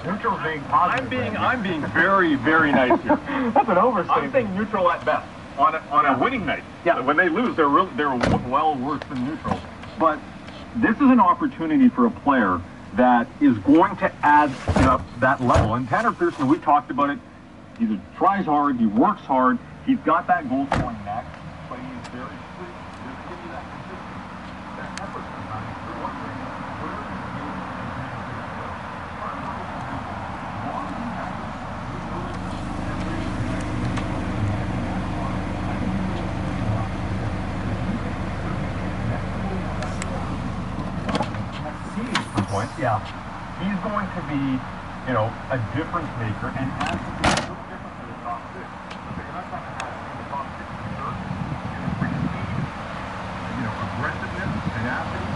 Neutral's being positive. I'm being very, very nice here. That's an overstatement. I'm saying neutral at best on a winning night. Yeah. When they lose, they're well worse than neutral. But this is an opportunity for a player that is going to add that level. And Tanner Pearson, we talked about it. He tries hard, he works hard, he's got that goal scoring knack, but he's very free. Just give you that consistency, that effort sometimes. You're wondering where is point. Yeah. He's going to be, a difference maker and has to be a little different for the top six. So you're not trying to have the top six for sure. Bring speed, aggressiveness, tenacity,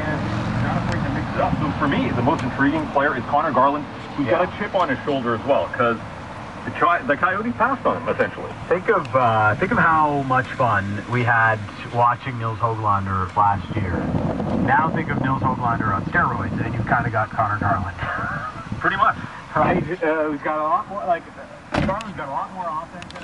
and not afraid to mix it up. So for me, the most intriguing player is Connor Garland, who's got a chip on his shoulder as well, because the Coyote passed on him, essentially. Think of how much fun we had watching Nils Höglander last year. Now think of Nils Höglander on steroids, and you've kind of got Connor Garland. Pretty much. Right? He's got a lot more, Garland's got a lot more offense in